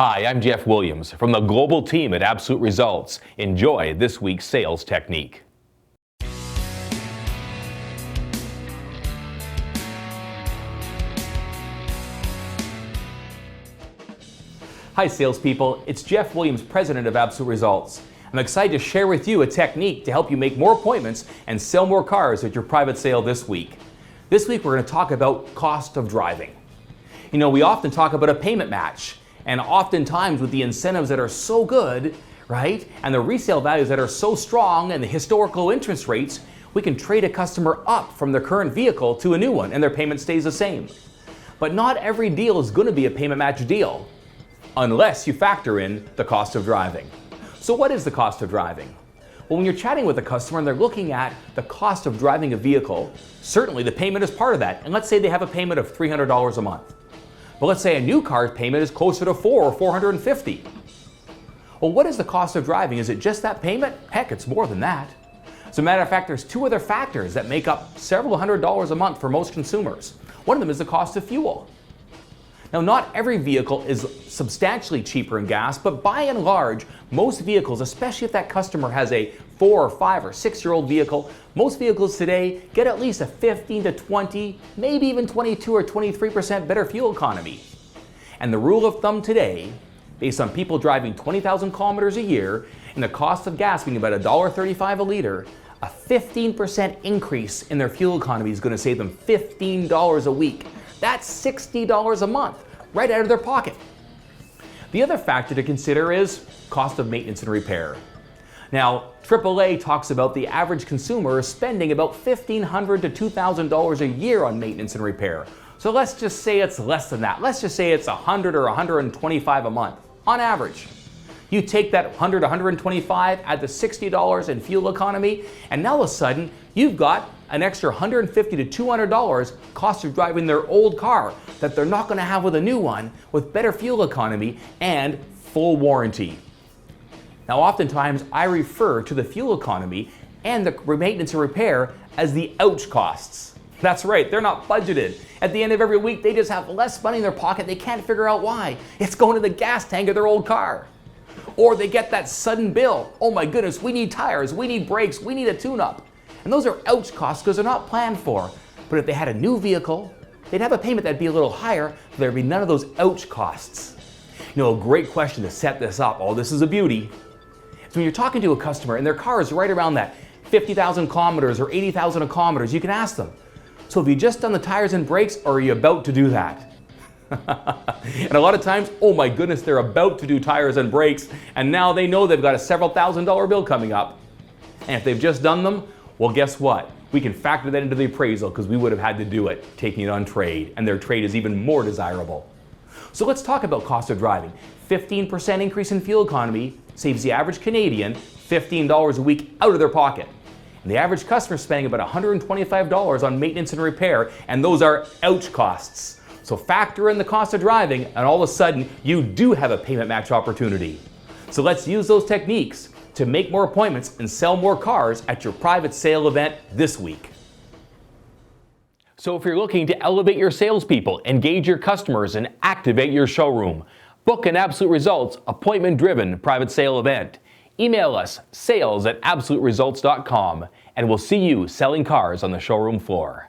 Hi, I'm Jeff Williams from the global team at Absolute Results. Enjoy this week's sales technique. Hi salespeople, it's Jeff Williams, president of Absolute Results. I'm excited to share with you a technique to help you make more appointments and sell more cars at your private sale this week. This week we're going to talk about cost of driving. You know, we often talk about a payment match, and oftentimes with the incentives that are so good, right, and the resale values that are so strong and the historical interest rates, we can trade a customer up from their current vehicle to a new one and their payment stays the same. But not every deal is going to be a payment match deal, unless you factor in the cost of driving. So what is the cost of driving? Well, when you're chatting with a customer and they're looking at the cost of driving a vehicle, certainly the payment is part of that. And let's say they have a payment of $300 a month. But let's say a new car's payment is closer to $400 or $450. Well, what is the cost of driving? Is it just that payment? Heck, it's more than that. As a matter of fact, there's two other factors that make up several $100s a month for most consumers. One of them is the cost of fuel. Now, not every vehicle is substantially cheaper in gas, but by and large, most vehicles, especially if that customer has a 4 or 5 or 6-year-old vehicle, most vehicles today get at least a 15 to 20, maybe even 22 or 23% better fuel economy. And the rule of thumb today, based on people driving 20,000 kilometers a year and the cost of gas being about $1.35 a liter, a 15% increase in their fuel economy is going to save them $15 a week. That's $60 a month, right out of their pocket. The other factor to consider is cost of maintenance and repair. Now, AAA talks about the average consumer spending about $1,500 to $2,000 a year on maintenance and repair. So let's just say it's less than that. Let's just say it's $100 or $125 a month, on average. You take that $100, $125, add the $60 in fuel economy, and now all of a sudden, you've got an extra $150 to $200 cost of driving their old car that they're not going to have with a new one with better fuel economy and full warranty. Now, oftentimes I refer to the fuel economy and the maintenance and repair as the ouch costs. That's right, they're not budgeted. At the end of every week, they just have less money in their pocket. They can't figure out why. It's going to the gas tank of their old car. Or they get that sudden bill. Oh my goodness, we need tires, we need brakes, we need a tune-up. And those are ouch costs because they're not planned for. But if they had a new vehicle, they'd have a payment that'd be a little higher, but there'd be none of those ouch costs. You know, a great question to set this up, oh, this is a beauty, is when you're talking to a customer and their car is right around that 50,000 kilometers or 80,000 kilometers, you can ask them, so have you just done the tires and brakes or are you about to do that? And a lot of times, oh my goodness, they're about to do tires and brakes and now they know they've got a several $1,000s bill coming up. And if they've just done them, well, guess what? We can factor that into the appraisal because we would have had to do it, taking it on trade, and their trade is even more desirable. So let's talk about cost of driving. 15% increase in fuel economy saves the average Canadian $15 a week out of their pocket. And the average customer is spending about $125 on maintenance and repair, and those are ouch costs. So factor in the cost of driving, and all of a sudden, you do have a payment match opportunity. So let's use those techniques to make more appointments and sell more cars at your private sale event this week. So if you're looking to elevate your salespeople, engage your customers, and activate your showroom, book an Absolute Results appointment-driven private sale event. Email us sales@absoluteresults.com and we'll see you selling cars on the showroom floor.